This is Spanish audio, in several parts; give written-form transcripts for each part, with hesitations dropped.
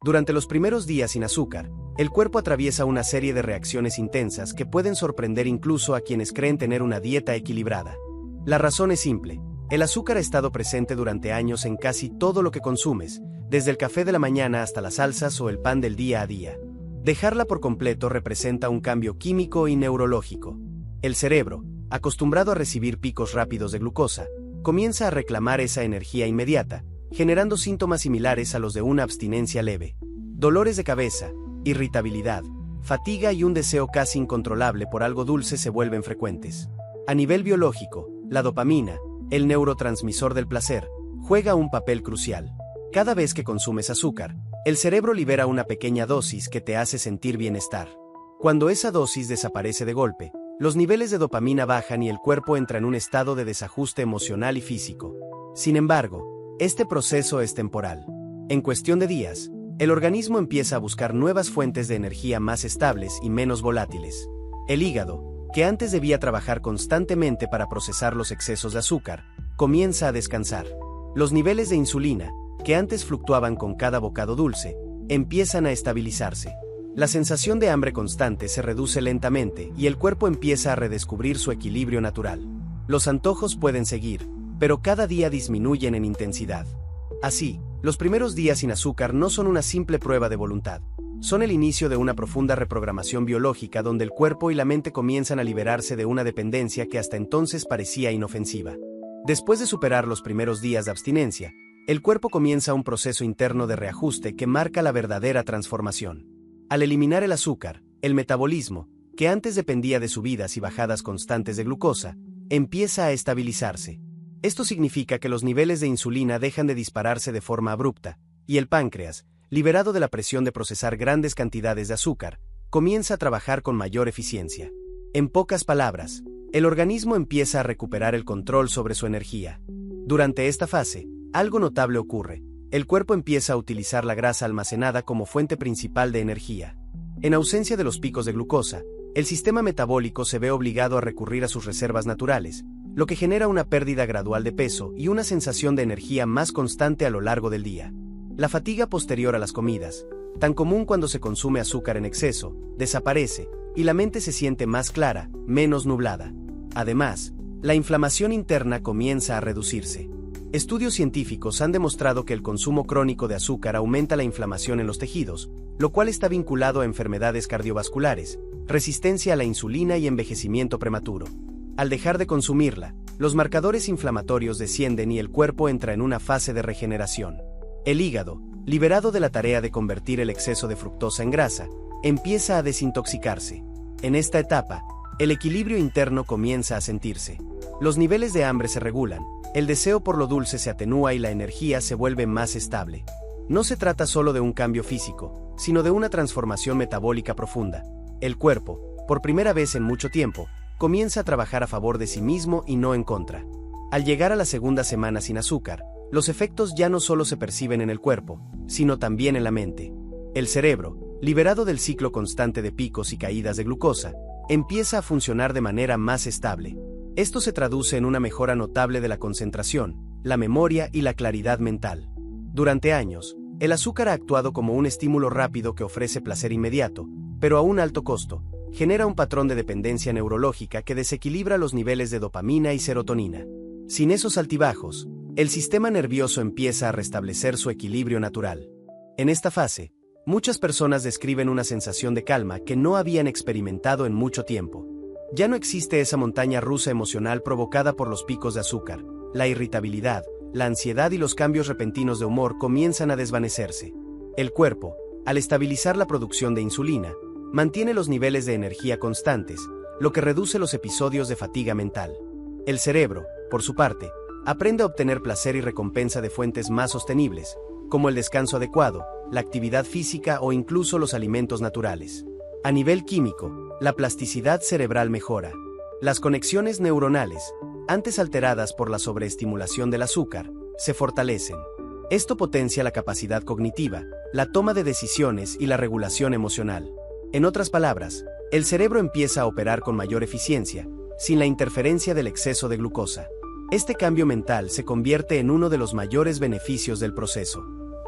Durante los primeros días sin azúcar, el cuerpo atraviesa una serie de reacciones intensas que pueden sorprender incluso a quienes creen tener una dieta equilibrada. La razón es simple: el azúcar ha estado presente durante años en casi todo lo que consumes, desde el café de la mañana hasta las salsas o el pan del día a día. Dejarla por completo representa un cambio químico y neurológico. El cerebro, acostumbrado a recibir picos rápidos de glucosa, comienza a reclamar esa energía inmediata, generando síntomas similares a los de una abstinencia leve. Dolores de cabeza, irritabilidad, fatiga y un deseo casi incontrolable por algo dulce se vuelven frecuentes. A nivel biológico, la dopamina, el neurotransmisor del placer, juega un papel crucial. Cada vez que consumes azúcar, el cerebro libera una pequeña dosis que te hace sentir bienestar. Cuando esa dosis desaparece de golpe, los niveles de dopamina bajan y el cuerpo entra en un estado de desajuste emocional y físico. Sin embargo, este proceso es temporal. En cuestión de días, el organismo empieza a buscar nuevas fuentes de energía más estables y menos volátiles. El hígado, que antes debía trabajar constantemente para procesar los excesos de azúcar, comienza a descansar. Los niveles de insulina, que antes fluctuaban con cada bocado dulce, empiezan a estabilizarse. La sensación de hambre constante se reduce lentamente y el cuerpo empieza a redescubrir su equilibrio natural. Los antojos pueden seguir, pero cada día disminuyen en intensidad. Así, los primeros días sin azúcar no son una simple prueba de voluntad. Son el inicio de una profunda reprogramación biológica donde el cuerpo y la mente comienzan a liberarse de una dependencia que hasta entonces parecía inofensiva. Después de superar los primeros días de abstinencia, el cuerpo comienza un proceso interno de reajuste que marca la verdadera transformación. Al eliminar el azúcar, el metabolismo, que antes dependía de subidas y bajadas constantes de glucosa, empieza a estabilizarse. Esto significa que los niveles de insulina dejan de dispararse de forma abrupta, y el páncreas, liberado de la presión de procesar grandes cantidades de azúcar, comienza a trabajar con mayor eficiencia. En pocas palabras, el organismo empieza a recuperar el control sobre su energía. Durante esta fase, algo notable ocurre. El cuerpo empieza a utilizar la grasa almacenada como fuente principal de energía. En ausencia de los picos de glucosa, el sistema metabólico se ve obligado a recurrir a sus reservas naturales, lo que genera una pérdida gradual de peso y una sensación de energía más constante a lo largo del día. La fatiga posterior a las comidas, tan común cuando se consume azúcar en exceso, desaparece, y la mente se siente más clara, menos nublada. Además, la inflamación interna comienza a reducirse. Estudios científicos han demostrado que el consumo crónico de azúcar aumenta la inflamación en los tejidos, lo cual está vinculado a enfermedades cardiovasculares, resistencia a la insulina y envejecimiento prematuro. Al dejar de consumirla, los marcadores inflamatorios descienden y el cuerpo entra en una fase de regeneración. El hígado, liberado de la tarea de convertir el exceso de fructosa en grasa, empieza a desintoxicarse. En esta etapa, el equilibrio interno comienza a sentirse. Los niveles de hambre se regulan, el deseo por lo dulce se atenúa y la energía se vuelve más estable. No se trata solo de un cambio físico, sino de una transformación metabólica profunda. El cuerpo, por primera vez en mucho tiempo, comienza a trabajar a favor de sí mismo y no en contra. Al llegar a la segunda semana sin azúcar, los efectos ya no solo se perciben en el cuerpo, sino también en la mente. El cerebro, liberado del ciclo constante de picos y caídas de glucosa, empieza a funcionar de manera más estable. Esto se traduce en una mejora notable de la concentración, la memoria y la claridad mental. Durante años, el azúcar ha actuado como un estímulo rápido que ofrece placer inmediato, pero a un alto costo. Genera un patrón de dependencia neurológica que desequilibra los niveles de dopamina y serotonina. Sin esos altibajos, el sistema nervioso empieza a restablecer su equilibrio natural. En esta fase, muchas personas describen una sensación de calma que no habían experimentado en mucho tiempo. Ya no existe esa montaña rusa emocional provocada por los picos de azúcar. La irritabilidad, la ansiedad y los cambios repentinos de humor comienzan a desvanecerse. El cuerpo, al estabilizar la producción de insulina, mantiene los niveles de energía constantes, lo que reduce los episodios de fatiga mental. El cerebro, por su parte, aprende a obtener placer y recompensa de fuentes más sostenibles, como el descanso adecuado, la actividad física o incluso los alimentos naturales. A nivel químico, la plasticidad cerebral mejora. Las conexiones neuronales, antes alteradas por la sobreestimulación del azúcar, se fortalecen. Esto potencia la capacidad cognitiva, la toma de decisiones y la regulación emocional. En otras palabras, el cerebro empieza a operar con mayor eficiencia, sin la interferencia del exceso de glucosa. Este cambio mental se convierte en uno de los mayores beneficios del proceso.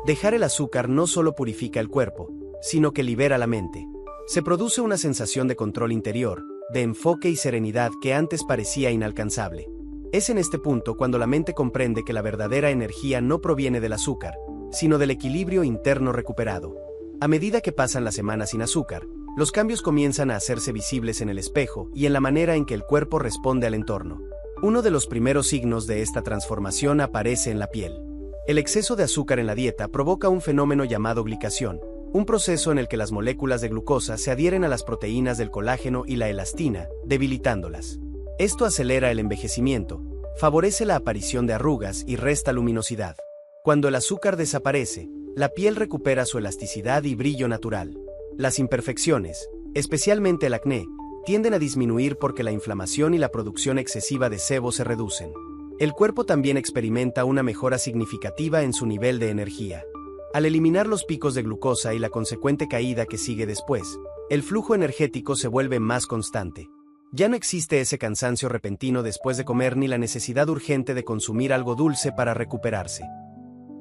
Dejar el azúcar no solo purifica el cuerpo, sino que libera la mente. Se produce una sensación de control interior, de enfoque y serenidad que antes parecía inalcanzable. Es en este punto cuando la mente comprende que la verdadera energía no proviene del azúcar, sino del equilibrio interno recuperado. A medida que pasan las semanas sin azúcar, los cambios comienzan a hacerse visibles en el espejo y en la manera en que el cuerpo responde al entorno. Uno de los primeros signos de esta transformación aparece en la piel. El exceso de azúcar en la dieta provoca un fenómeno llamado glicación, un proceso en el que las moléculas de glucosa se adhieren a las proteínas del colágeno y la elastina, debilitándolas. Esto acelera el envejecimiento, favorece la aparición de arrugas y resta luminosidad. Cuando el azúcar desaparece, la piel recupera su elasticidad y brillo natural. Las imperfecciones, especialmente el acné, tienden a disminuir porque la inflamación y la producción excesiva de sebo se reducen. El cuerpo también experimenta una mejora significativa en su nivel de energía. Al eliminar los picos de glucosa y la consecuente caída que sigue después, el flujo energético se vuelve más constante. Ya no existe ese cansancio repentino después de comer ni la necesidad urgente de consumir algo dulce para recuperarse.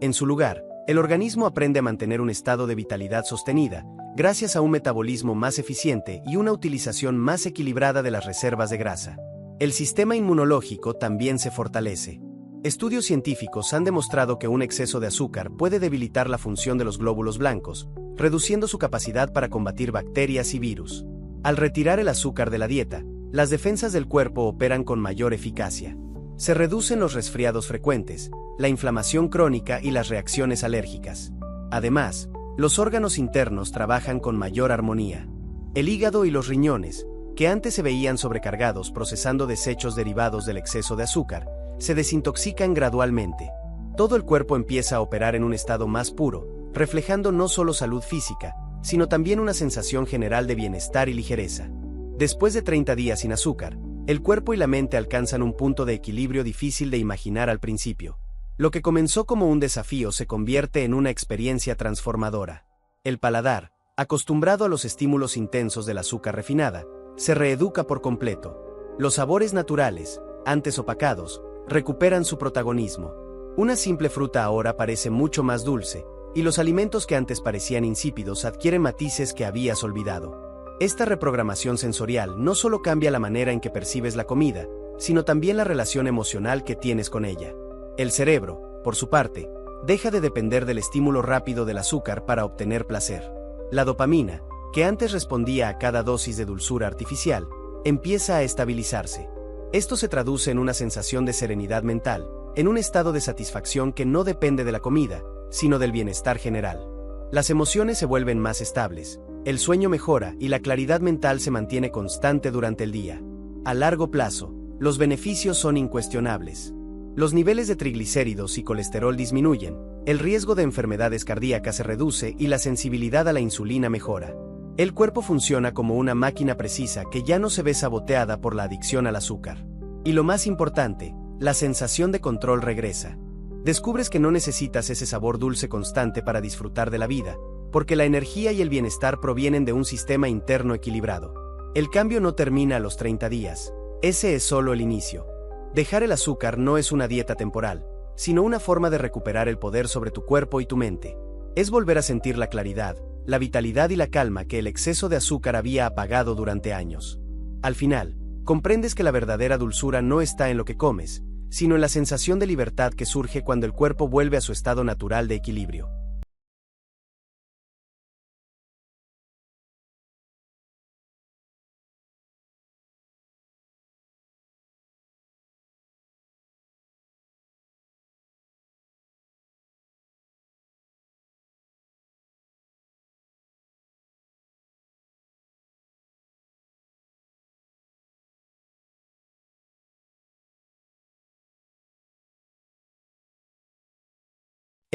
En su lugar, el organismo aprende a mantener un estado de vitalidad sostenida, gracias a un metabolismo más eficiente y una utilización más equilibrada de las reservas de grasa. El sistema inmunológico también se fortalece. Estudios científicos han demostrado que un exceso de azúcar puede debilitar la función de los glóbulos blancos, reduciendo su capacidad para combatir bacterias y virus. Al retirar el azúcar de la dieta, las defensas del cuerpo operan con mayor eficacia. Se reducen los resfriados frecuentes, la inflamación crónica y las reacciones alérgicas. Además, los órganos internos trabajan con mayor armonía. El hígado y los riñones, que antes se veían sobrecargados procesando desechos derivados del exceso de azúcar, se desintoxican gradualmente. Todo el cuerpo empieza a operar en un estado más puro, reflejando no solo salud física, sino también una sensación general de bienestar y ligereza. Después de 30 días sin azúcar, el cuerpo y la mente alcanzan un punto de equilibrio difícil de imaginar al principio. Lo que comenzó como un desafío se convierte en una experiencia transformadora. El paladar, acostumbrado a los estímulos intensos del azúcar refinada, se reeduca por completo. Los sabores naturales, antes opacados, recuperan su protagonismo. Una simple fruta ahora parece mucho más dulce, y los alimentos que antes parecían insípidos adquieren matices que habías olvidado. Esta reprogramación sensorial no solo cambia la manera en que percibes la comida, sino también la relación emocional que tienes con ella. El cerebro, por su parte, deja de depender del estímulo rápido del azúcar para obtener placer. La dopamina, que antes respondía a cada dosis de dulzura artificial, empieza a estabilizarse. Esto se traduce en una sensación de serenidad mental, en un estado de satisfacción que no depende de la comida, sino del bienestar general. Las emociones se vuelven más estables, el sueño mejora y la claridad mental se mantiene constante durante el día. A largo plazo, los beneficios son incuestionables. Los niveles de triglicéridos y colesterol disminuyen, el riesgo de enfermedades cardíacas se reduce y la sensibilidad a la insulina mejora. El cuerpo funciona como una máquina precisa que ya no se ve saboteada por la adicción al azúcar. Y lo más importante, la sensación de control regresa. Descubres que no necesitas ese sabor dulce constante para disfrutar de la vida, porque la energía y el bienestar provienen de un sistema interno equilibrado. El cambio no termina a los 30 días, ese es solo el inicio. Dejar el azúcar no es una dieta temporal, sino una forma de recuperar el poder sobre tu cuerpo y tu mente. Es volver a sentir la claridad, la vitalidad y la calma que el exceso de azúcar había apagado durante años. Al final, comprendes que la verdadera dulzura no está en lo que comes, sino en la sensación de libertad que surge cuando el cuerpo vuelve a su estado natural de equilibrio.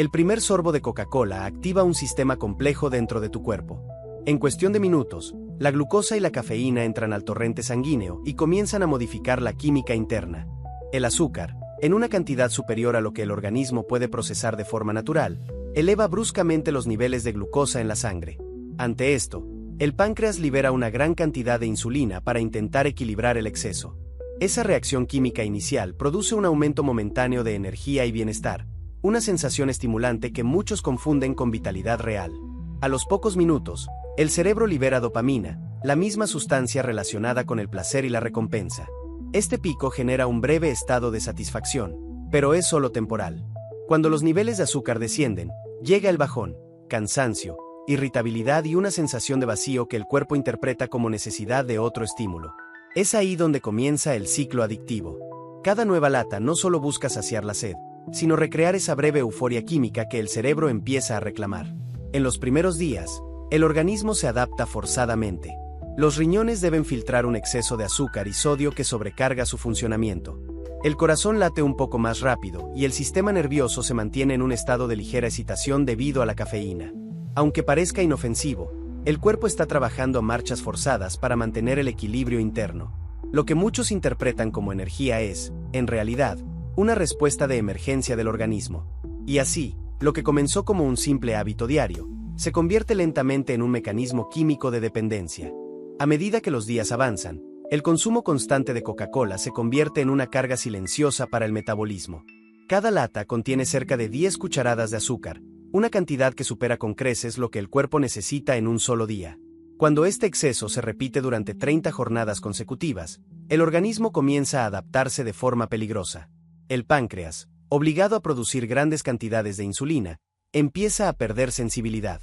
El primer sorbo de Coca-Cola activa un sistema complejo dentro de tu cuerpo. En cuestión de minutos, la glucosa y la cafeína entran al torrente sanguíneo y comienzan a modificar la química interna. El azúcar, en una cantidad superior a lo que el organismo puede procesar de forma natural, eleva bruscamente los niveles de glucosa en la sangre. Ante esto, el páncreas libera una gran cantidad de insulina para intentar equilibrar el exceso. Esa reacción química inicial produce un aumento momentáneo de energía y bienestar, una sensación estimulante que muchos confunden con vitalidad real. A los pocos minutos, el cerebro libera dopamina, la misma sustancia relacionada con el placer y la recompensa. Este pico genera un breve estado de satisfacción, pero es solo temporal. Cuando los niveles de azúcar descienden, llega el bajón, cansancio, irritabilidad y una sensación de vacío que el cuerpo interpreta como necesidad de otro estímulo. Es ahí donde comienza el ciclo adictivo. Cada nueva lata no solo busca saciar la sed, sino recrear esa breve euforia química que el cerebro empieza a reclamar. En los primeros días, el organismo se adapta forzadamente. Los riñones deben filtrar un exceso de azúcar y sodio que sobrecarga su funcionamiento. El corazón late un poco más rápido y el sistema nervioso se mantiene en un estado de ligera excitación debido a la cafeína. Aunque parezca inofensivo, el cuerpo está trabajando a marchas forzadas para mantener el equilibrio interno. Lo que muchos interpretan como energía es, en realidad, una respuesta de emergencia del organismo. Y así, lo que comenzó como un simple hábito diario, se convierte lentamente en un mecanismo químico de dependencia. A medida que los días avanzan, el consumo constante de Coca-Cola se convierte en una carga silenciosa para el metabolismo. Cada lata contiene cerca de 10 cucharadas de azúcar, una cantidad que supera con creces lo que el cuerpo necesita en un solo día. Cuando este exceso se repite durante 30 jornadas consecutivas, el organismo comienza a adaptarse de forma peligrosa. El páncreas, obligado a producir grandes cantidades de insulina, empieza a perder sensibilidad.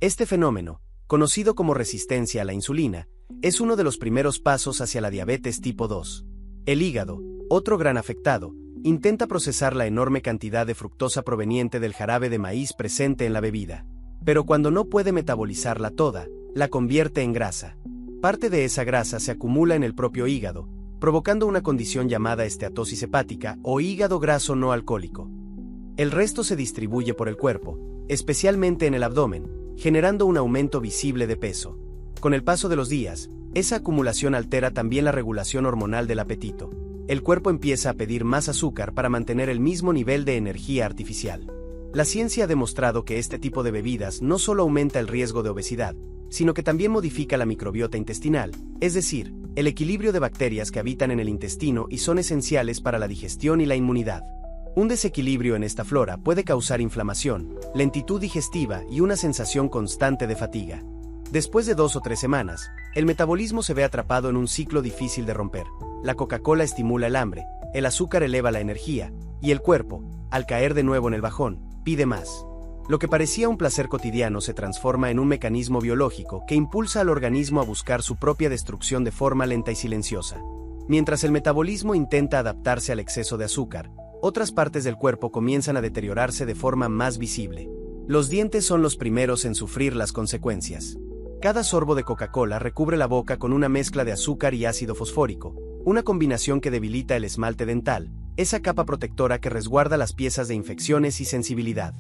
Este fenómeno, conocido como resistencia a la insulina, es uno de los primeros pasos hacia la diabetes tipo 2. El hígado, otro gran afectado, intenta procesar la enorme cantidad de fructosa proveniente del jarabe de maíz presente en la bebida. Pero cuando no puede metabolizarla toda, la convierte en grasa. Parte de esa grasa se acumula en el propio hígado, provocando una condición llamada esteatosis hepática o hígado graso no alcohólico. El resto se distribuye por el cuerpo, especialmente en el abdomen, generando un aumento visible de peso. Con el paso de los días, esa acumulación altera también la regulación hormonal del apetito. El cuerpo empieza a pedir más azúcar para mantener el mismo nivel de energía artificial. La ciencia ha demostrado que este tipo de bebidas no solo aumenta el riesgo de obesidad, sino que también modifica la microbiota intestinal, es decir, el equilibrio de bacterias que habitan en el intestino y son esenciales para la digestión y la inmunidad. Un desequilibrio en esta flora puede causar inflamación, lentitud digestiva y una sensación constante de fatiga. Después de 2 o 3 semanas, el metabolismo se ve atrapado en un ciclo difícil de romper. La Coca-Cola estimula el hambre, el azúcar eleva la energía, y el cuerpo, al caer de nuevo en el bajón, pide más. Lo que parecía un placer cotidiano se transforma en un mecanismo biológico que impulsa al organismo a buscar su propia destrucción de forma lenta y silenciosa. Mientras el metabolismo intenta adaptarse al exceso de azúcar, otras partes del cuerpo comienzan a deteriorarse de forma más visible. Los dientes son los primeros en sufrir las consecuencias. Cada sorbo de Coca-Cola recubre la boca con una mezcla de azúcar y ácido fosfórico, una combinación que debilita el esmalte dental, esa capa protectora que resguarda las piezas de infecciones y sensibilidad.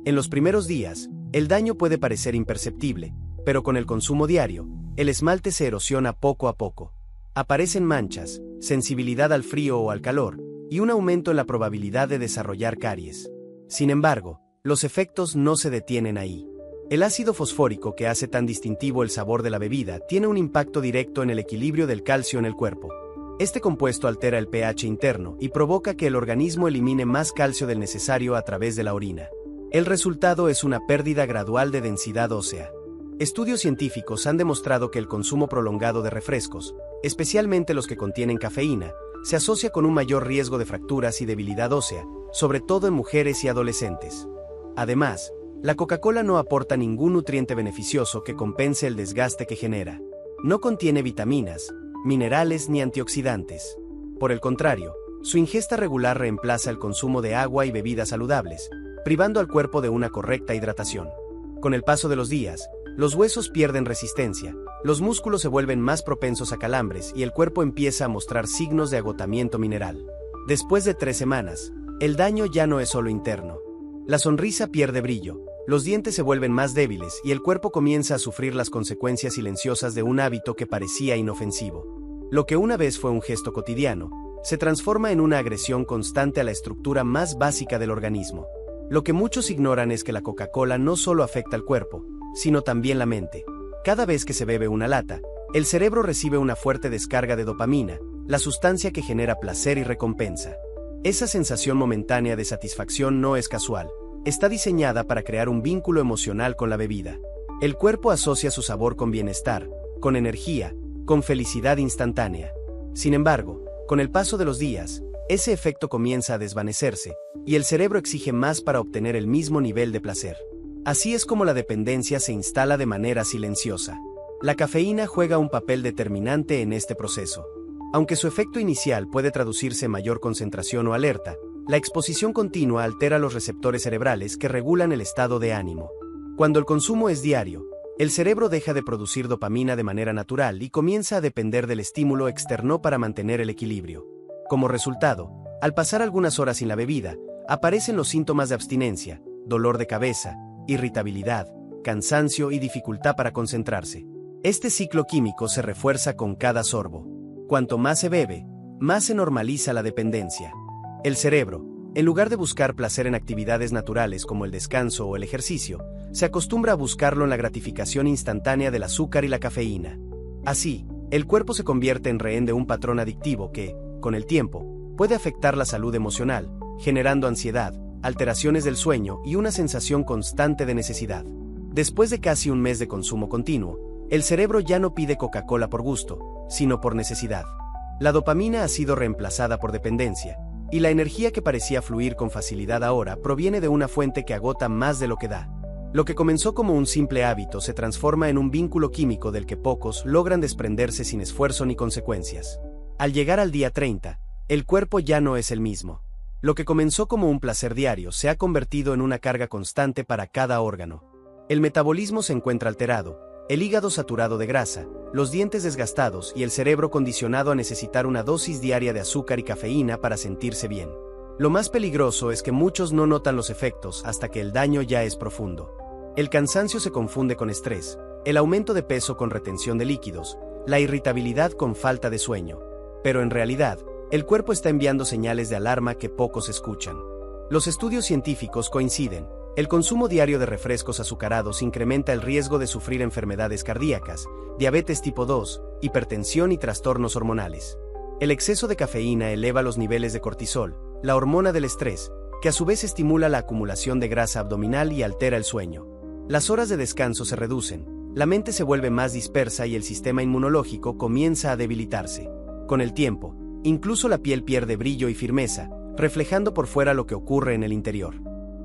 En los primeros días, el daño puede parecer imperceptible, pero con el consumo diario, el esmalte se erosiona poco a poco. Aparecen manchas, sensibilidad al frío o al calor, y un aumento en la probabilidad de desarrollar caries. Sin embargo, los efectos no se detienen ahí. El ácido fosfórico que hace tan distintivo el sabor de la bebida tiene un impacto directo en el equilibrio del calcio en el cuerpo. Este compuesto altera el pH interno y provoca que el organismo elimine más calcio del necesario a través de la orina. El resultado es una pérdida gradual de densidad ósea. Estudios científicos han demostrado que el consumo prolongado de refrescos, especialmente los que contienen cafeína, se asocia con un mayor riesgo de fracturas y debilidad ósea, sobre todo en mujeres y adolescentes. Además, la Coca-Cola no aporta ningún nutriente beneficioso que compense el desgaste que genera. No contiene vitaminas, minerales ni antioxidantes. Por el contrario, su ingesta regular reemplaza el consumo de agua y bebidas saludables, privando al cuerpo de una correcta hidratación. Con el paso de los días, los huesos pierden resistencia, los músculos se vuelven más propensos a calambres y el cuerpo empieza a mostrar signos de agotamiento mineral. Después de 3 semanas, el daño ya no es solo interno. La sonrisa pierde brillo, los dientes se vuelven más débiles y el cuerpo comienza a sufrir las consecuencias silenciosas de un hábito que parecía inofensivo. Lo que una vez fue un gesto cotidiano, se transforma en una agresión constante a la estructura más básica del organismo. Lo que muchos ignoran es que la Coca-Cola no solo afecta al cuerpo, sino también la mente. Cada vez que se bebe una lata, el cerebro recibe una fuerte descarga de dopamina, la sustancia que genera placer y recompensa. Esa sensación momentánea de satisfacción no es casual, está diseñada para crear un vínculo emocional con la bebida. El cuerpo asocia su sabor con bienestar, con energía, con felicidad instantánea. Sin embargo, con el paso de los días, ese efecto comienza a desvanecerse, y el cerebro exige más para obtener el mismo nivel de placer. Así es como la dependencia se instala de manera silenciosa. La cafeína juega un papel determinante en este proceso. Aunque su efecto inicial puede traducirse en mayor concentración o alerta, la exposición continua altera los receptores cerebrales que regulan el estado de ánimo. Cuando el consumo es diario, el cerebro deja de producir dopamina de manera natural y comienza a depender del estímulo externo para mantener el equilibrio. Como resultado, al pasar algunas horas sin la bebida, aparecen los síntomas de abstinencia, dolor de cabeza, irritabilidad, cansancio y dificultad para concentrarse. Este ciclo químico se refuerza con cada sorbo. Cuanto más se bebe, más se normaliza la dependencia. El cerebro, en lugar de buscar placer en actividades naturales como el descanso o el ejercicio, se acostumbra a buscarlo en la gratificación instantánea del azúcar y la cafeína. Así, el cuerpo se convierte en rehén de un patrón adictivo que, con el tiempo, puede afectar la salud emocional, generando ansiedad, alteraciones del sueño y una sensación constante de necesidad. Después de casi un mes de consumo continuo, el cerebro ya no pide Coca-Cola por gusto, sino por necesidad. La dopamina ha sido reemplazada por dependencia, y la energía que parecía fluir con facilidad ahora proviene de una fuente que agota más de lo que da. Lo que comenzó como un simple hábito se transforma en un vínculo químico del que pocos logran desprenderse sin esfuerzo ni consecuencias. Al llegar al día 30, el cuerpo ya no es el mismo. Lo que comenzó como un placer diario se ha convertido en una carga constante para cada órgano. El metabolismo se encuentra alterado, el hígado saturado de grasa, los dientes desgastados y el cerebro condicionado a necesitar una dosis diaria de azúcar y cafeína para sentirse bien. Lo más peligroso es que muchos no notan los efectos hasta que el daño ya es profundo. El cansancio se confunde con estrés, el aumento de peso con retención de líquidos, la irritabilidad con falta de sueño. Pero en realidad, el cuerpo está enviando señales de alarma que pocos escuchan. Los estudios científicos coinciden. El consumo diario de refrescos azucarados incrementa el riesgo de sufrir enfermedades cardíacas, diabetes tipo 2, hipertensión y trastornos hormonales. El exceso de cafeína eleva los niveles de cortisol, la hormona del estrés, que a su vez estimula la acumulación de grasa abdominal y altera el sueño. Las horas de descanso se reducen, la mente se vuelve más dispersa y el sistema inmunológico comienza a debilitarse. Con el tiempo, incluso la piel pierde brillo y firmeza, reflejando por fuera lo que ocurre en el interior.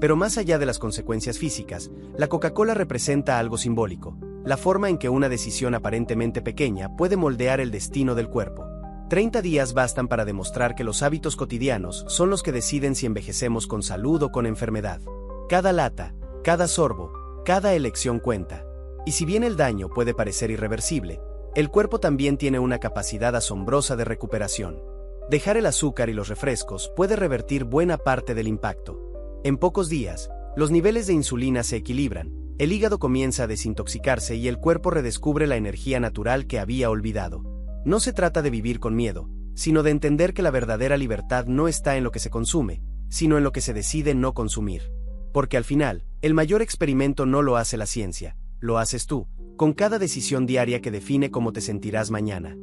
Pero más allá de las consecuencias físicas, la Coca-Cola representa algo simbólico, la forma en que una decisión aparentemente pequeña puede moldear el destino del cuerpo. 30 días bastan para demostrar que los hábitos cotidianos son los que deciden si envejecemos con salud o con enfermedad. Cada lata, cada sorbo, cada elección cuenta. Y si bien el daño puede parecer irreversible, el cuerpo también tiene una capacidad asombrosa de recuperación. Dejar el azúcar y los refrescos puede revertir buena parte del impacto. En pocos días, los niveles de insulina se equilibran, el hígado comienza a desintoxicarse y el cuerpo redescubre la energía natural que había olvidado. No se trata de vivir con miedo, sino de entender que la verdadera libertad no está en lo que se consume, sino en lo que se decide no consumir. Porque al final, el mayor experimento no lo hace la ciencia, lo haces tú, con cada decisión diaria que define cómo te sentirás mañana.